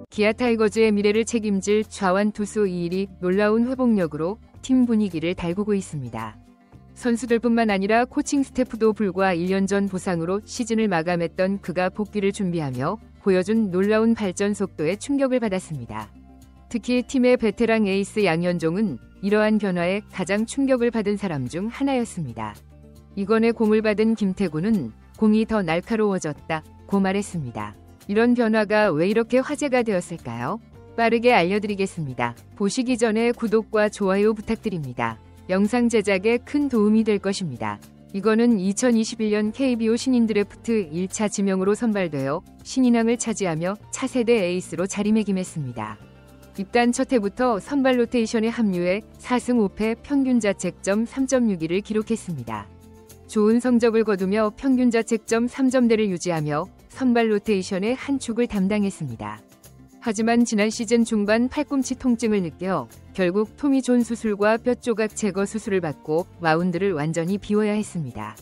기아 타이거즈의 미래를 책임질 좌완 투수 이일이 놀라운 회복력으로 팀 분위기를 달구고 있습니다. 선수들뿐만 아니라 코칭 스태프도 불과 1년 전 부상으로 시즌을 마감했던 그가 복귀를 준비하며 보여준 놀라운 발전 속도에 충격을 받았습니다. 특히 팀의 베테랑 에이스 양현종은 이러한 변화에 가장 충격을 받은 사람 중 하나였습니다. 이건의 공을 받은 김태구는 공이 더 날카로워졌다고 말했습니다. 이런 변화가 왜 이렇게 화제가 되었을까요? 빠르게 알려드리겠습니다. 보시기 전에 구독과 좋아요 부탁드립니다. 영상 제작에 큰 도움이 될 것입니다. 이건은 2021년 KBO 신인 드래프트 1차 지명으로 선발되어 신인왕을 차지하며 차세대 에이스로 자리매김했습니다. 입단 첫 해부터 선발 로테이션에 합류해 4승 5패 평균 자책점 3.61을 기록했습니다. 좋은 성적을 거두며 평균 자책점 3점대를 유지하며 선발 로테이션의 한 축을 담당했습니다. 하지만 지난 시즌 중반 팔꿈치 통증을 느껴 결국 토미존 수술과 뼈조각 제거 수술을 받고 마운드를 완전히 비워야 했습니다.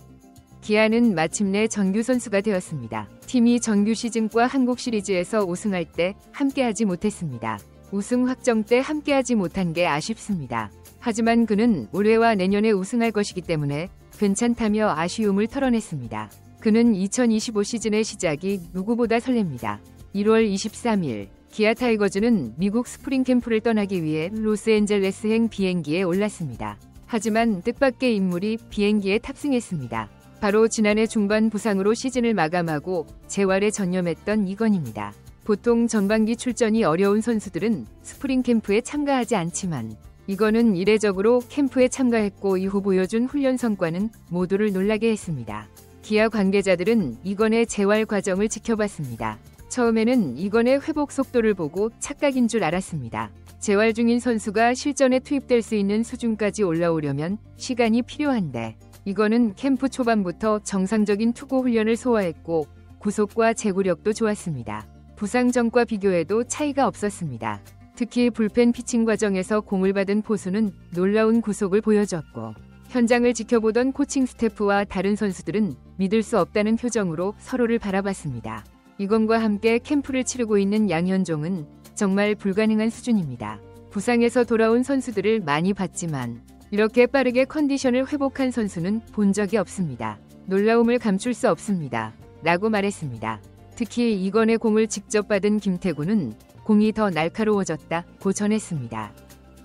기아는 마침내 정규 선수가 되었습니다. 팀이 정규 시즌과 한국 시리즈에서 우승할 때 함께하지 못했습니다. 우승 확정 때 함께하지 못한 게 아쉽습니다. 하지만 그는 올해와 내년에 우승할 것이기 때문에 괜찮다며 아쉬움을 털어냈습니다. 그는 2025 시즌의 시작이 누구보다 설렙니다. 1월 23일 기아 타이거즈는 미국 스프링 캠프를 떠나기 위해 로스앤젤레스행 비행기에 올랐습니다. 하지만 뜻밖의 인물이 비행기에 탑승했습니다. 바로 지난해 중반 부상으로 시즌을 마감하고 재활에 전념했던 이건입니다. 보통 전반기 출전이 어려운 선수들은 스프링 캠프에 참가하지 않지만 이건은 이례적으로 캠프에 참가했고 이후 보여준 훈련 성과는 모두를 놀라게 했습니다. 기아 관계자들은 이건의 재활 과정을 지켜봤습니다. 처음에는 이건의 회복 속도를 보고 착각인 줄 알았습니다. 재활 중인 선수가 실전에 투입될 수 있는 수준까지 올라오려면 시간이 필요한데 이건은 캠프 초반부터 정상적인 투구 훈련을 소화했고 구속과 제구력도 좋았습니다. 부상 전과 비교해도 차이가 없었습니다. 특히 불펜 피칭 과정에서 공을 받은 포수는 놀라운 구속을 보여줬고 현장을 지켜보던 코칭 스태프와 다른 선수들은 믿을 수 없다는 표정으로 서로를 바라봤습니다. 이건과 함께 캠프를 치르고 있는 양현종은 정말 불가능한 수준입니다. 부상에서 돌아온 선수들을 많이 봤지만 이렇게 빠르게 컨디션을 회복한 선수는 본 적이 없습니다. 놀라움을 감출 수 없습니다. 라고 말했습니다. 특히 이건의 공을 직접 받은 김태구는 공이 더 날카로워졌다고 전했습니다.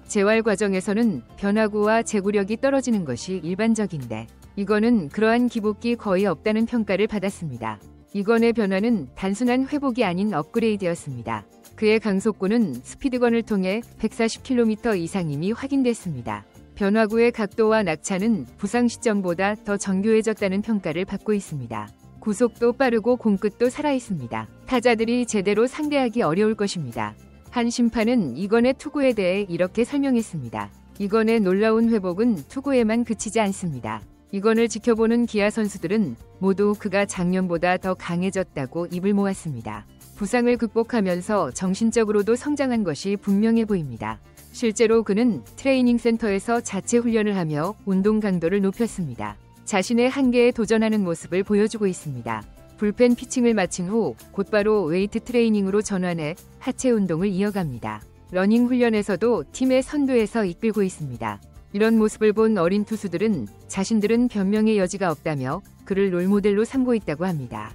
재활 과정에서는 변화구와 제구력이 떨어지는 것이 일반적인데 이건은 그러한 기복이 거의 없다는 평가를 받았습니다. 이건의 변화는 단순한 회복이 아닌 업그레이드였습니다. 그의 강속구는 스피드건을 통해 140km 이상임이 확인됐습니다. 변화구의 각도와 낙차는 부상 시점보다 더 정교해졌다는 평가를 받고 있습니다. 구속도 빠르고 공끝도 살아있습니다. 타자들이 제대로 상대하기 어려울 것입니다. 한 심판은 이건의 투구에 대해 이렇게 설명했습니다. 이건의 놀라운 회복은 투구에만 그치지 않습니다. 이건을 지켜보는 기아 선수들은 모두 그가 작년보다 더 강해졌다고 입을 모았습니다. 부상을 극복하면서 정신적으로도 성장한 것이 분명해 보입니다. 실제로 그는 트레이닝 센터에서 자체 훈련을 하며 운동 강도를 높였습니다. 자신의 한계에 도전하는 모습을 보여주고 있습니다. 불펜 피칭을 마친 후 곧바로 웨이트 트레이닝으로 전환해 하체 운동을 이어갑니다. 러닝 훈련에서도 팀의 선두에서 이끌고 있습니다. 이런 모습을 본 어린 투수들은 자신들은 변명의 여지가 없다며 그를 롤모델로 삼고 있다고 합니다.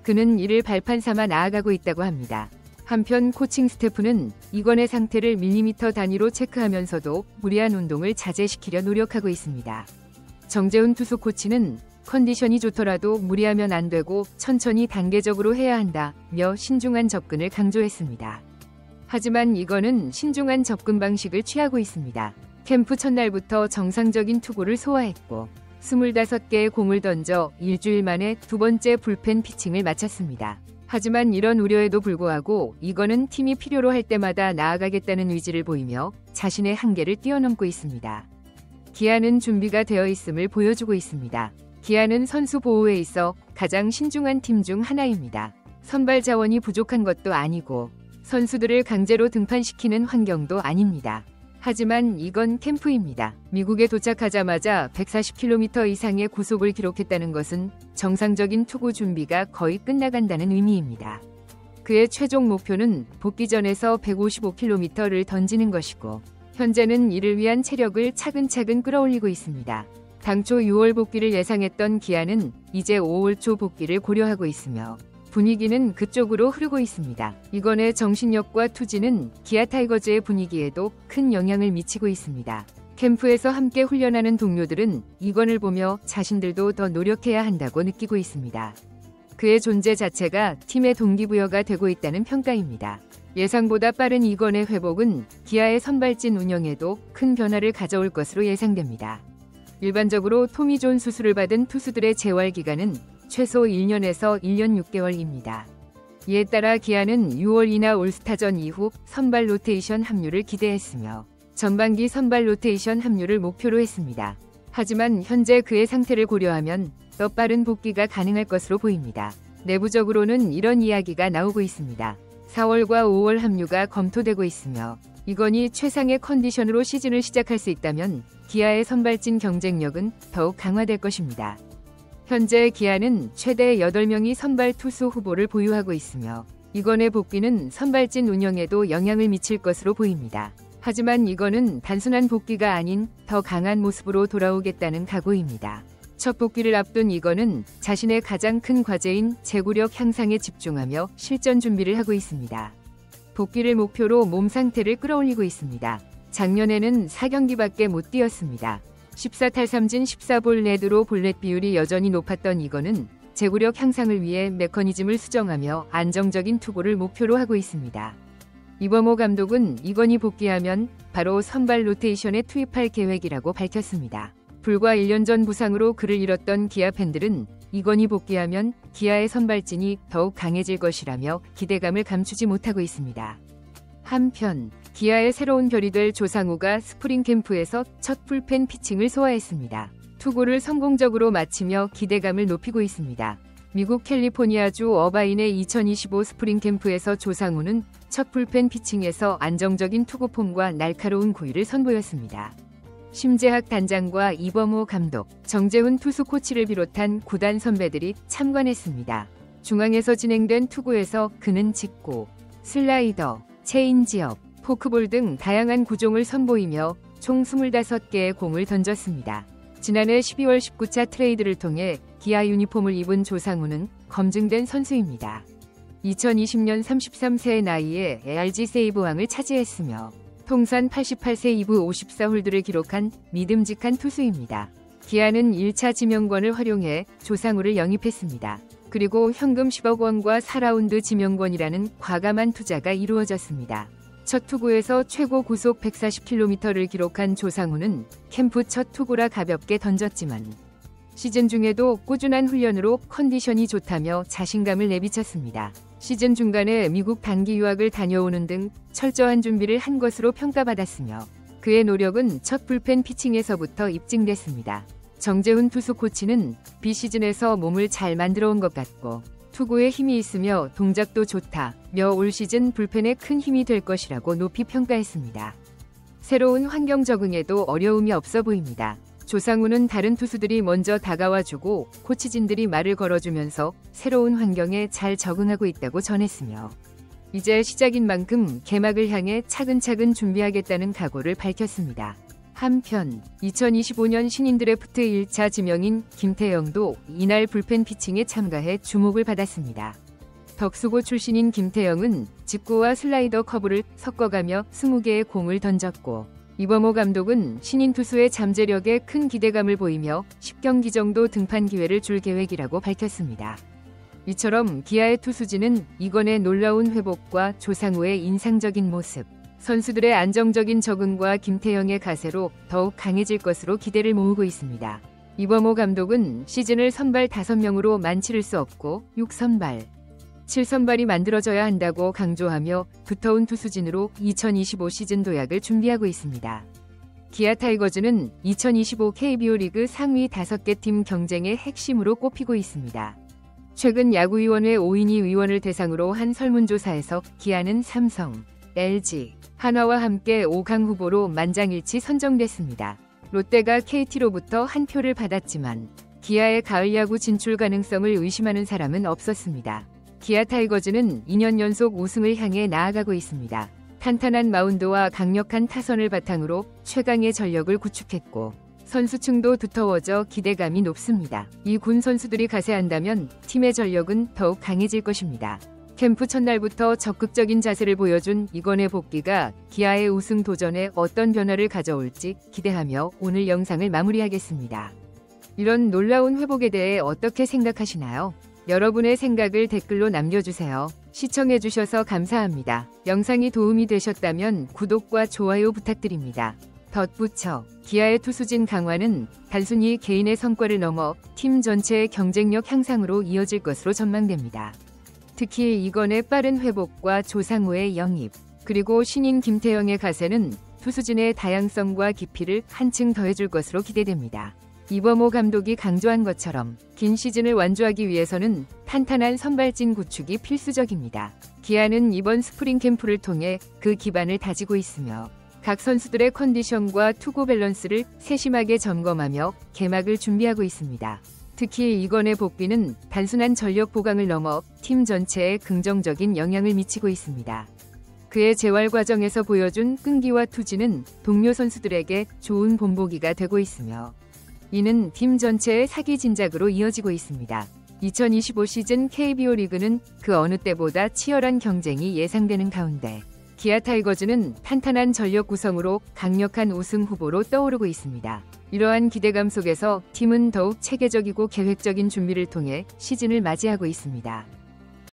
그는 이를 발판 삼아 나아가고 있다고 합니다. 한편 코칭 스태프는 이건의 상태를 밀리미터 단위로 체크하면서도 무리한 운동을 자제시키려 노력하고 있습니다. 정재훈 투수 코치는 컨디션이 좋더라도 무리하면 안 되고 천천히 단계적으로 해야 한다며 신중한 접근을 강조했습니다. 하지만 이건은 신중한 접근 방식을 취하고 있습니다. 캠프 첫날부터 정상적인 투구를 소화했고 25개의 공을 던져 일주일 만에 두 번째 불펜 피칭을 마쳤습니다. 하지만 이런 우려에도 불구하고 이건은 팀이 필요로 할 때마다 나아가겠다는 의지를 보이며 자신의 한계를 뛰어넘고 있습니다. 기아는 준비가 되어 있음을 보여주고 있습니다. 기아는 선수 보호에 있어 가장 신중한 팀 중 하나입니다. 선발 자원이 부족한 것도 아니고 선수들을 강제로 등판시키는 환경도 아닙니다. 하지만 이건 캠프입니다. 미국에 도착하자마자 140km 이상의 구속을 기록했다는 것은 정상적인 투구 준비가 거의 끝나간다는 의미입니다. 그의 최종 목표는 복귀전에서 155km를 던지는 것이고 현재는 이를 위한 체력을 차근차근 끌어올리고 있습니다. 당초 6월 복귀를 예상했던 기아는 이제 5월 초 복귀를 고려하고 있으며 분위기는 그쪽으로 흐르고 있습니다. 이건의 정신력과 투지는 기아 타이거즈의 분위기에도 큰 영향을 미치고 있습니다. 캠프에서 함께 훈련하는 동료들은 이건을 보며 자신들도 더 노력해야 한다고 느끼고 있습니다. 그의 존재 자체가 팀의 동기부여가 되고 있다는 평가입니다. 예상보다 빠른 이건의 회복은 기아의 선발진 운영에도 큰 변화를 가져올 것으로 예상됩니다. 일반적으로 토미존 수술을 받은 투수들의 재활 기간은 최소 1년에서 1년 6개월입니다. 이에 따라 기아는 6월 이나 올스타전 이후 선발 로테이션 합류를 기대했으며 전반기 선발 로테이션 합류를 목표로 했습니다. 하지만 현재 그의 상태를 고려하면 더 빠른 복귀가 가능할 것으로 보입니다. 내부적으로는 이런 이야기가 나오고 있습니다. 4월과 5월 합류가 검토되고 있으며 이건이 최상의 컨디션으로 시즌을 시작할 수 있다면 기아의 선발진 경쟁력은 더욱 강화될 것입니다. 현재 기아는 최대 8명이 선발 투수 후보를 보유하고 있으며 이건의 복귀는 선발진 운영에도 영향을 미칠 것으로 보입니다. 하지만 이건은 단순한 복귀가 아닌 더 강한 모습으로 돌아오겠다는 각오입니다. 첫 복귀를 앞둔 이건은 자신의 가장 큰 과제인 제구력 향상에 집중하며 실전 준비를 하고 있습니다. 복귀를 목표로 몸 상태를 끌어올리고 있습니다. 작년에는 4경기밖에 못 뛰었습니다. 14탈삼진 14볼 레드로 볼넷 비율이 여전히 높았던 이건은 제구력 향상을 위해 메커니즘을 수정하며 안정적인 투구를 목표로 하고 있습니다. 이범호 감독은 이건이 복귀하면 바로 선발 로테이션에 투입할 계획이라고 밝혔습니다. 불과 1년 전 부상으로 그를 잃었던 기아 팬들은 이건이 복귀하면 기아의 선발진이 더욱 강해질 것이라며 기대감을 감추지 못하고 있습니다. 한편 기아의 새로운 별이 될 조상우가 스프링 캠프에서 첫 불펜 피칭을 소화했습니다. 투구를 성공적으로 마치며 기대감을 높이고 있습니다. 미국 캘리포니아주 어바인의 2025 스프링 캠프에서 조상우는 첫 불펜 피칭에서 안정적인 투구 폼과 날카로운 구위를 선보였습니다. 심재학 단장과 이범호 감독, 정재훈 투수 코치를 비롯한 구단 선배들이 참관했습니다. 중앙에서 진행된 투구에서 그는 직구, 슬라이더, 체인지업, 포크볼 등 다양한 구종을 선보이며 총 25개의 공을 던졌습니다. 지난해 12월 19차 트레이드를 통해 기아 유니폼을 입은 조상우는 검증된 선수입니다. 2020년 33세의 나이에 LG 세이브왕을 차지했으며 통산 88세 2부 54홀드를 기록한 믿음직한 투수입니다. 기아는 1차 지명권을 활용해 조상우를 영입했습니다. 그리고 현금 10억 원과 4라운드 지명권이라는 과감한 투자가 이루어졌습니다. 첫 투구에서 최고 구속 140km를 기록한 조상우는 캠프 첫 투구라 가볍게 던졌지만 시즌 중에도 꾸준한 훈련으로 컨디션이 좋다며 자신감을 내비쳤습니다. 시즌 중간에 미국 단기 유학을 다녀오는 등 철저한 준비를 한 것으로 평가받았으며 그의 노력은 첫 불펜 피칭에서부터 입증됐습니다. 정재훈 투수 코치는 비시즌에서 몸을 잘 만들어 온 것 같고 투구에 힘이 있으며 동작도 좋다며 올 시즌 불펜에 큰 힘이 될 것이라고 높이 평가했습니다. 새로운 환경 적응에도 어려움이 없어 보입니다. 조상우는 다른 투수들이 먼저 다가와주고 코치진들이 말을 걸어주면서 새로운 환경에 잘 적응하고 있다고 전했으며 이제 시작인 만큼 개막을 향해 차근차근 준비하겠다는 각오를 밝혔습니다. 한편 2025년 신인 드래프트 1차 지명인 김태형도 이날 불펜 피칭에 참가해 주목을 받았습니다. 덕수고 출신인 김태형은 직구와 슬라이더 커브를 섞어가며 20개의 공을 던졌고 이범호 감독은 신인 투수의 잠재력에 큰 기대감을 보이며 10경기 정도 등판 기회를 줄 계획이라고 밝혔습니다. 이처럼 기아의 투수진은 이건의 놀라운 회복과 조상우의 인상적인 모습, 선수들의 안정적인 적응과 김태형의 가세로 더욱 강해질 것으로 기대를 모으고 있습니다. 이범호 감독은 시즌을 선발 5명으로 만치를 수 없고 6선발, 7선발이 만들어져야 한다고 강조하며 두터운 투수진으로 2025 시즌 도약을 준비하고 있습니다. 기아 타이거즈는 2025 KBO 리그 상위 5개 팀 경쟁의 핵심으로 꼽히고 있습니다. 최근 야구위원회 5인이 위원을 대상으로 한 설문조사에서 기아는 삼성, LG, 한화와 함께 5강 후보로 만장일치 선정됐습니다. 롯데가 KT로부터 한 표를 받았지만 기아의 가을 야구 진출 가능성을 의심하는 사람은 없었습니다. 기아 타이거즈는 2년 연속 우승을 향해 나아가고 있습니다. 탄탄한 마운드와 강력한 타선을 바탕으로 최강의 전력을 구축했고 선수층도 두터워져 기대감이 높습니다. 이 군 선수들이 가세한다면 팀의 전력은 더욱 강해질 것입니다. 캠프 첫날부터 적극적인 자세를 보여준 이건의 복귀가 기아의 우승 도전에 어떤 변화를 가져올지 기대하며 오늘 영상을 마무리하겠습니다. 이런 놀라운 회복에 대해 어떻게 생각하시나요? 여러분의 생각을 댓글로 남겨주세요. 시청해주셔서 감사합니다. 영상이 도움이 되셨다면 구독과 좋아요 부탁드립니다. 덧붙여 기아의 투수진 강화는 단순히 개인의 성과를 넘어 팀 전체의 경쟁력 향상으로 이어질 것으로 전망됩니다. 특히 이건의 빠른 회복과 조상우의 영입, 그리고 신인 김태형의 가세는 투수진의 다양성과 깊이를 한층 더해줄 것으로 기대됩니다. 이범호 감독이 강조한 것처럼 긴 시즌을 완주하기 위해서는 탄탄한 선발진 구축이 필수적입니다. 기아는 이번 스프링 캠프를 통해 그 기반을 다지고 있으며 각 선수들의 컨디션과 투구 밸런스를 세심하게 점검하며 개막을 준비하고 있습니다. 특히 이건의 복귀는 단순한 전력 보강을 넘어 팀 전체에 긍정적인 영향을 미치고 있습니다. 그의 재활 과정에서 보여준 끈기와 투지는 동료 선수들에게 좋은 본보기가 되고 있으며 이는 팀 전체의 사기 진작으로 이어지고 있습니다. 2025 시즌 KBO 리그는 그 어느 때보다 치열한 경쟁이 예상되는 가운데 기아 타이거즈는 탄탄한 전력 구성으로 강력한 우승 후보로 떠오르고 있습니다. 이러한 기대감 속에서 팀은 더욱 체계적이고 계획적인 준비를 통해 시즌을 맞이하고 있습니다.